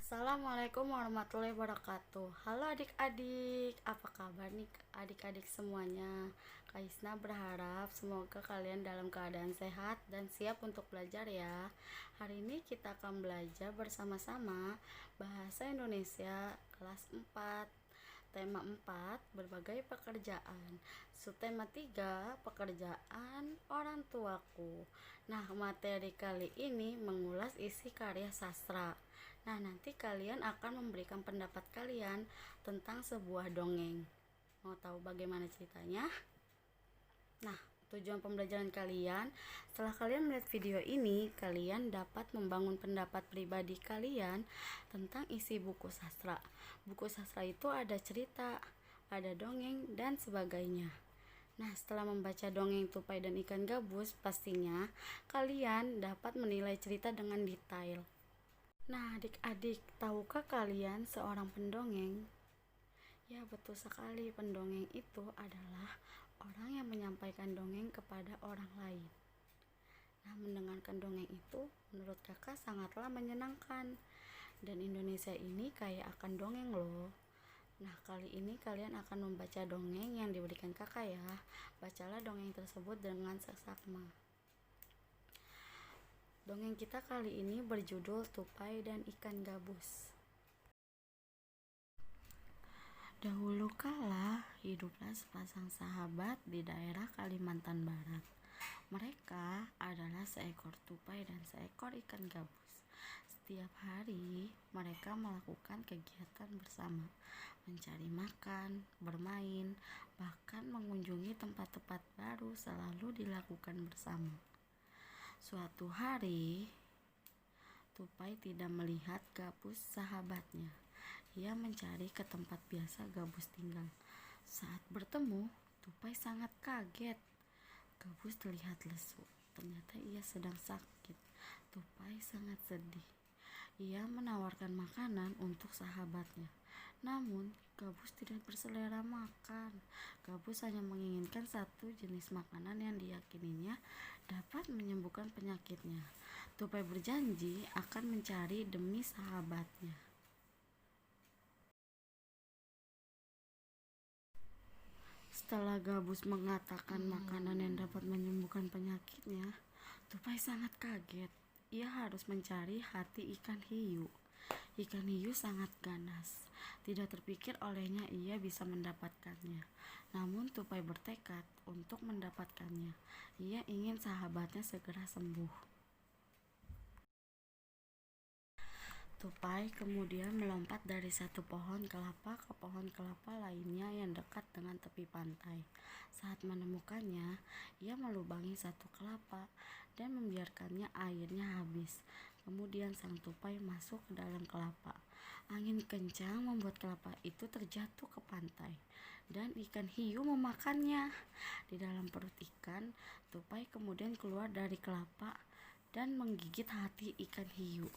Assalamualaikum warahmatullahi wabarakatuh. Halo adik-adik, apa kabar nih adik-adik semuanya? Kak Isna berharap semoga kalian dalam keadaan sehat dan siap untuk belajar ya. Hari ini kita akan belajar bersama-sama Bahasa Indonesia kelas 4. Tema 4, berbagai pekerjaan. Subtema 3, pekerjaan orang tuaku. Nah, materi kali ini mengulas isi karya sastra. Nah, nanti kalian akan memberikan pendapat kalian tentang sebuah dongeng. Mau tahu bagaimana ceritanya? Nah, tujuan pembelajaran kalian, setelah kalian melihat video ini, kalian dapat membangun pendapat pribadi kalian tentang isi buku sastra. Buku sastra itu ada cerita, ada dongeng, dan sebagainya. Nah, setelah membaca dongeng Tupai dan Ikan Gabus, pastinya kalian dapat menilai cerita dengan detail. Nah, adik-adik, tahukah kalian seorang pendongeng? Ya, betul sekali, pendongeng itu adalah orang yang menyampaikan dongeng kepada orang lain. Nah, mendengarkan dongeng itu menurut kakak sangatlah menyenangkan. Dan Indonesia ini kaya akan dongeng loh. Nah, kali ini kalian akan membaca dongeng yang diberikan kakak ya. Bacalah dongeng tersebut dengan seksama. Dongeng kita kali ini berjudul Tupai dan Ikan Gabus. Dahulu kala, hiduplah sepasang sahabat di daerah Kalimantan Barat. Mereka adalah seekor tupai dan seekor ikan gabus. Setiap hari, mereka melakukan kegiatan bersama, mencari makan, bermain, bahkan mengunjungi tempat-tempat baru selalu dilakukan bersama. Suatu hari, Tupai tidak melihat gabus sahabatnya. Ia mencari ke tempat biasa gabus tinggal. Saat bertemu, Tupai sangat kaget. Gabus terlihat lesu. Ternyata ia sedang sakit. Tupai sangat sedih. Ia menawarkan makanan untuk sahabatnya. Namun, Gabus tidak berselera makan. Gabus hanya menginginkan satu jenis makanan yang diyakininya dapat menyembuhkan penyakitnya. Tupai berjanji akan mencari demi sahabatnya. Setelah Gabus mengatakan makanan yang dapat menyembuhkan penyakitnya, Tupai sangat kaget. Ia harus mencari hati ikan hiu. Ikan hiu sangat ganas. Tidak terpikir olehnya ia bisa mendapatkannya. Namun Tupai bertekad untuk mendapatkannya. Ia ingin sahabatnya segera sembuh. Tupai kemudian melompat dari satu pohon kelapa ke pohon kelapa lainnya yang dekat dengan tepi pantai. Saat menemukannya, ia melubangi satu kelapa dan membiarkannya airnya habis. Kemudian sang tupai masuk ke dalam kelapa. Angin kencang membuat kelapa itu terjatuh ke pantai dan ikan hiu memakannya. Di dalam perut ikan, tupai kemudian keluar dari kelapa dan menggigit hati ikan hiu.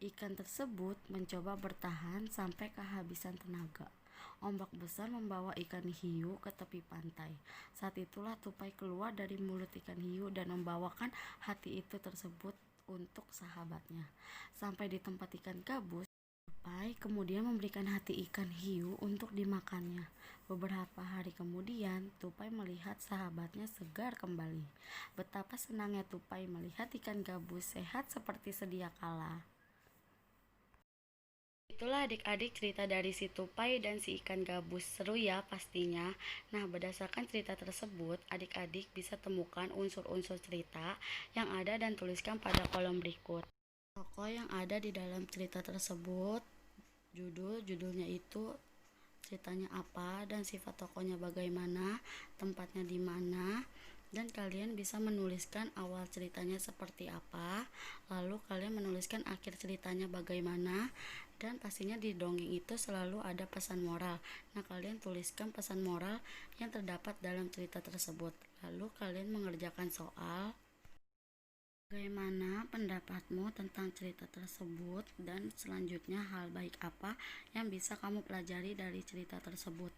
Ikan tersebut mencoba bertahan sampai kehabisan tenaga. Ombak besar membawa ikan hiu ke tepi pantai. Saat itulah Tupai keluar dari mulut ikan hiu dan membawakan hati itu tersebut untuk sahabatnya. Sampai di tempat ikan gabus, Tupai kemudian memberikan hati ikan hiu untuk dimakannya. Beberapa hari kemudian, Tupai melihat sahabatnya segar kembali. Betapa senangnya Tupai melihat ikan gabus sehat seperti sedia kala. Itulah adik-adik cerita dari si Tupai dan si ikan gabus. Seru ya pastinya. Nah, berdasarkan cerita tersebut, adik-adik bisa temukan unsur-unsur cerita yang ada dan tuliskan pada kolom berikut. Tokoh yang ada di dalam cerita tersebut, judulnya itu ceritanya apa dan sifat tokohnya bagaimana, tempatnya di mana, dan kalian bisa menuliskan awal ceritanya seperti apa, lalu kalian menuliskan akhir ceritanya bagaimana, dan pastinya di dongeng itu selalu ada pesan moral. Nah, kalian tuliskan pesan moral yang terdapat dalam cerita tersebut. Lalu kalian mengerjakan soal. Bagaimana pendapatmu tentang cerita tersebut dan selanjutnya hal baik apa yang bisa kamu pelajari dari cerita tersebut.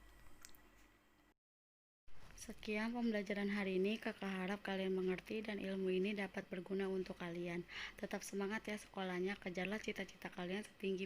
Sekian pembelajaran hari ini, kakak harap kalian mengerti dan ilmu ini dapat berguna untuk kalian. Tetap semangat ya sekolahnya, kejarlah cita-cita kalian setinggi